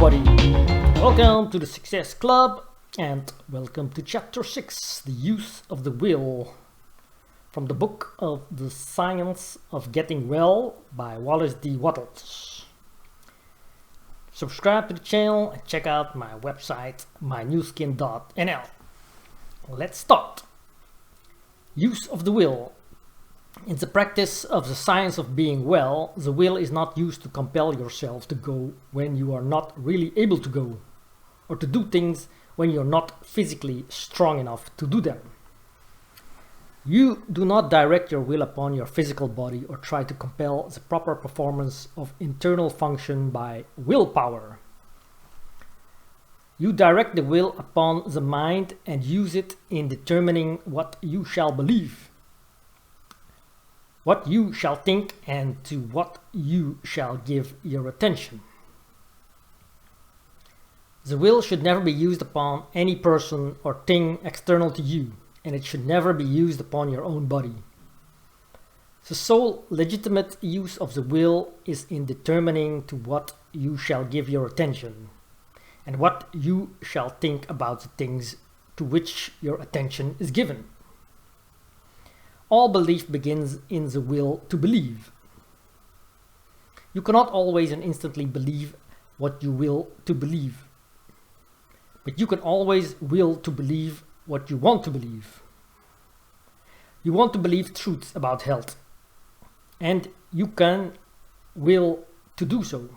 everybody. Welcome to the Success Club and welcome to Chapter 6, The Use of the Will, from the book of The Science of Getting Well by Wallace D. Wattles. Subscribe to the channel and check out my website, mynuskin.nl. Let's start. Use of the will. In the practice of the science of being well, the will is not used to compel yourself to go when you are not really able to go, or to do things when you're not physically strong enough to do them. You do not direct your will upon your physical body or try to compel the proper performance of internal function by willpower. You direct the will upon the mind and use it in determining what you shall believe, what you shall think, and to what you shall give your attention. The will should never be used upon any person or thing external to you, and it should never be used upon your own body. The sole legitimate use of the will is in determining to what you shall give your attention, and what you shall think about the things to which your attention is given. All belief begins in the will to believe. You cannot always and instantly believe what you will to believe, but you can always will to believe what you want to believe. You want to believe truths about health, and you can will to do so.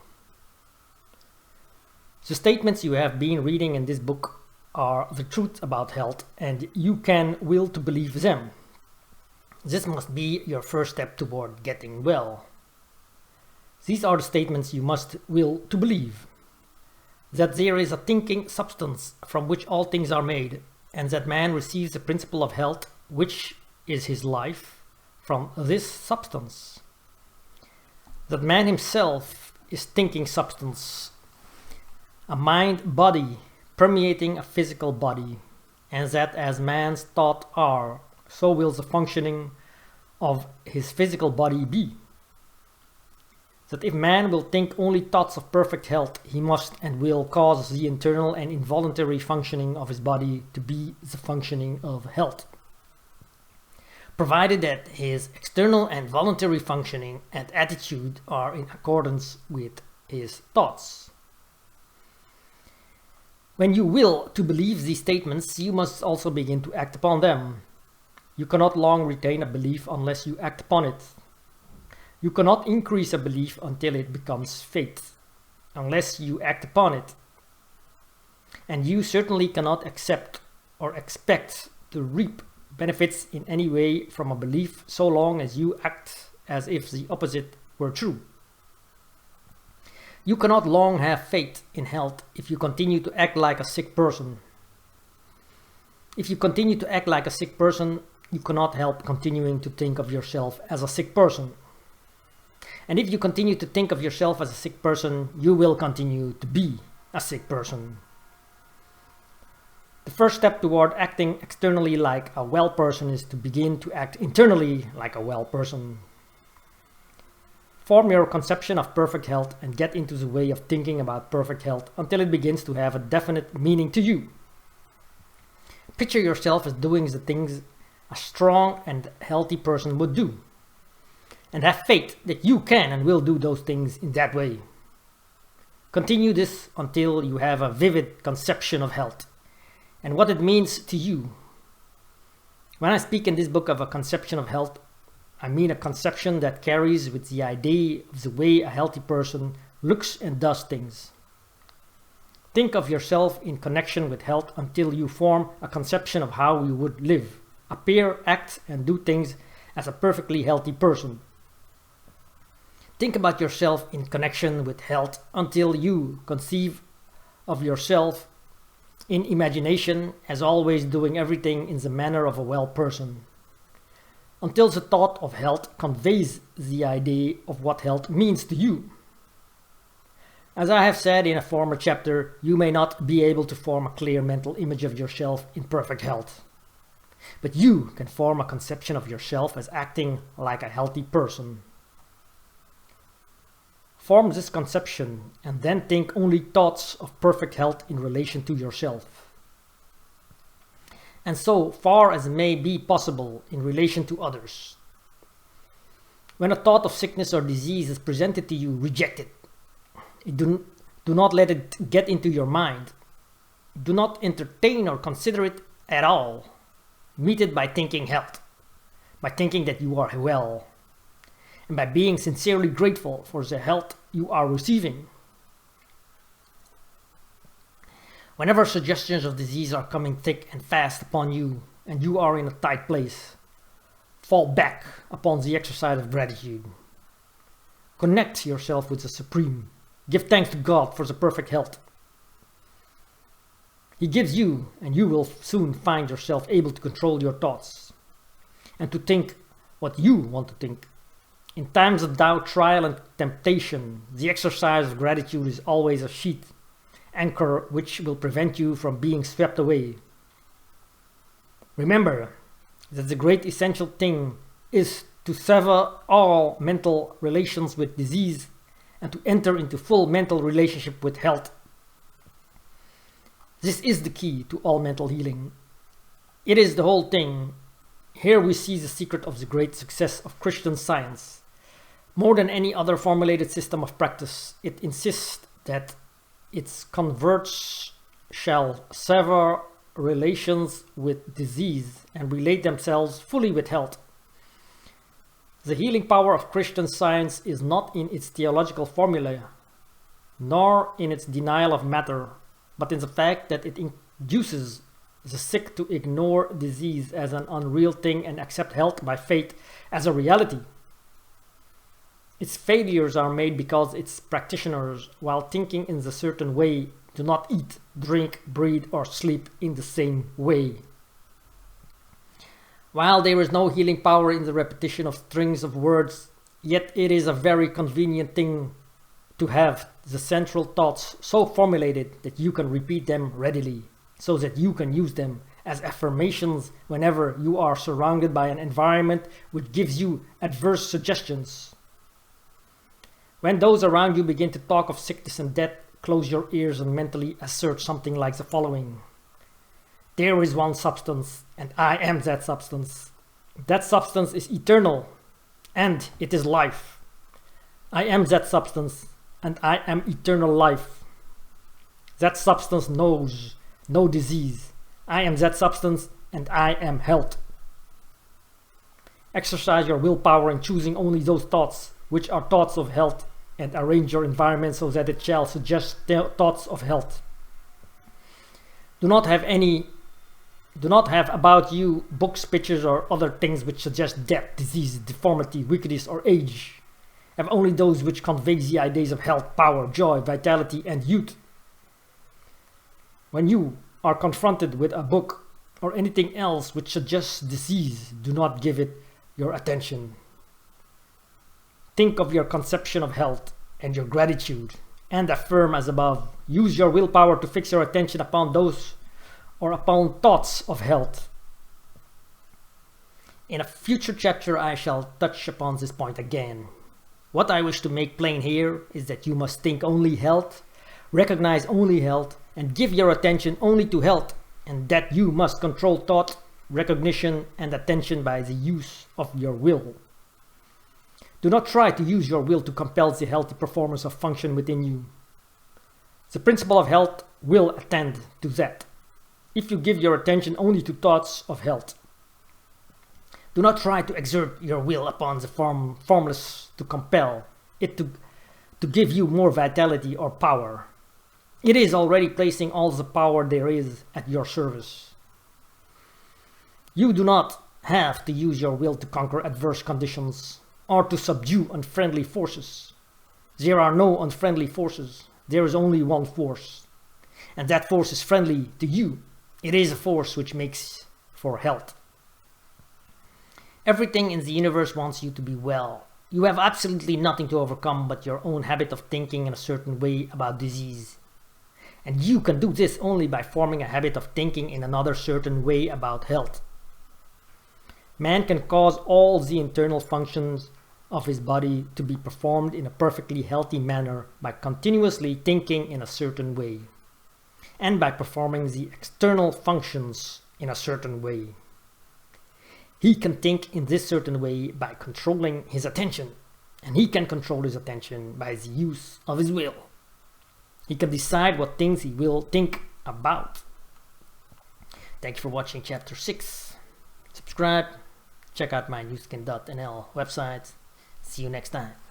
The statements you have been reading in this book are the truth about health, and you can will to believe them. This must be your first step toward getting well. These are the statements you must will to believe: that there is a thinking substance from which all things are made, and that man receives the principle of health, which is his life, from this substance. That man himself is thinking substance, a mind-body permeating a physical body, and that as man's thoughts are, so will the functioning of his physical body be. That if man will think only thoughts of perfect health, he must and will cause the internal and involuntary functioning of his body to be the functioning of health, provided that his external and voluntary functioning and attitude are in accordance with his thoughts. When you will to believe these statements, you must also begin to act upon them. You cannot long retain a belief unless you act upon it. You cannot increase a belief until it becomes faith, unless you act upon it. And you certainly cannot accept or expect to reap benefits in any way from a belief so long as you act as if the opposite were true. You cannot long have faith in health if you continue to act like a sick person. If you continue to act like a sick person, you cannot help continuing to think of yourself as a sick person. And if you continue to think of yourself as a sick person, you will continue to be a sick person. The first step toward acting externally like a well person is to begin to act internally like a well person. Form your conception of perfect health and get into the way of thinking about perfect health until it begins to have a definite meaning to you. Picture yourself as doing the things a strong and healthy person would do, and have faith that you can and will do those things in that way. Continue this until you have a vivid conception of health and what it means to you. When I speak in this book of a conception of health, I mean a conception that carries with the idea of the way a healthy person looks and does things. Think of yourself in connection with health until you form a conception of how you would live, appear, act, and do things as a perfectly healthy person. Think about yourself in connection with health until you conceive of yourself in imagination as always doing everything in the manner of a well person, until the thought of health conveys the idea of what health means to you. As I have said in a former chapter, you may not be able to form a clear mental image of yourself in perfect health, but you can form a conception of yourself as acting like a healthy person. Form this conception and then think only thoughts of perfect health in relation to yourself. And so far as may be possible in relation to others. When a thought of sickness or disease is presented to you, reject it. Do not let it get into your mind. Do not entertain or consider it at all. Meet it by thinking health, by thinking that you are well, and by being sincerely grateful for the health you are receiving. Whenever suggestions of disease are coming thick and fast upon you, and you are in a tight place, fall back upon the exercise of gratitude. Connect yourself with the Supreme. Give thanks to God for the perfect health He gives you, and you will soon find yourself able to control your thoughts and to think what you want to think. In times of doubt, trial, and temptation, the exercise of gratitude is always a sheath anchor which will prevent you from being swept away. Remember that the great essential thing is to sever all mental relations with disease and to enter into full mental relationship with health. This is the key to all mental healing. It is the whole thing. Here we see the secret of the great success of Christian Science. More than any other formulated system of practice, it insists that its converts shall sever relations with disease and relate themselves fully with health. The healing power of Christian Science is not in its theological formula, nor in its denial of matter, but in the fact that it induces the sick to ignore disease as an unreal thing and accept health by faith as a reality. Its failures are made because its practitioners, while thinking in a certain way, do not eat, drink, breathe, or sleep in the same way. While there is no healing power in the repetition of strings of words, yet it is a very convenient thing to have the central thoughts so formulated that you can repeat them readily, so that you can use them as affirmations whenever you are surrounded by an environment which gives you adverse suggestions. When those around you begin to talk of sickness and death, close your ears and mentally assert something like the following. There is one substance, and I am that substance. That substance is eternal, and it is life. I am that substance, and I am eternal life. That substance knows no disease. I am that substance, and I am health. Exercise your willpower in choosing only those thoughts which are thoughts of health, and arrange your environment so that it shall suggest thoughts of health. Do not have about you books, pictures, or other things which suggest death, disease, deformity, wickedness, or age. Have only those which convey the ideas of health, power, joy, vitality, and youth. When you are confronted with a book or anything else which suggests disease, do not give it your attention. Think of your conception of health and your gratitude, and affirm as above. Use your willpower to fix your attention upon those or upon thoughts of health. In a future chapter I shall touch upon this point again. What I wish to make plain here is that you must think only health, recognize only health, and give your attention only to health, and that you must control thought, recognition, and attention by the use of your will. Do not try to use your will to compel the healthy performance of function within you. The principle of health will attend to that, if you give your attention only to thoughts of health. Do not try to exert your will upon the formless to compel it to give you more vitality or power. It is already placing all the power there is at your service. You do not have to use your will to conquer adverse conditions or to subdue unfriendly forces. There are no unfriendly forces. There is only one force. And that force is friendly to you. It is a force which makes for health. Everything in the universe wants you to be well. You have absolutely nothing to overcome but your own habit of thinking in a certain way about disease. And you can do this only by forming a habit of thinking in another certain way about health. Man can cause all the internal functions of his body to be performed in a perfectly healthy manner by continuously thinking in a certain way and by performing the external functions in a certain way. He can think in this certain way by controlling his attention, and he can control his attention by the use of his will. He can decide what things he will think about. Thank you for watching chapter 6. Subscribe, check out my Nuskin.nl website. See you next time.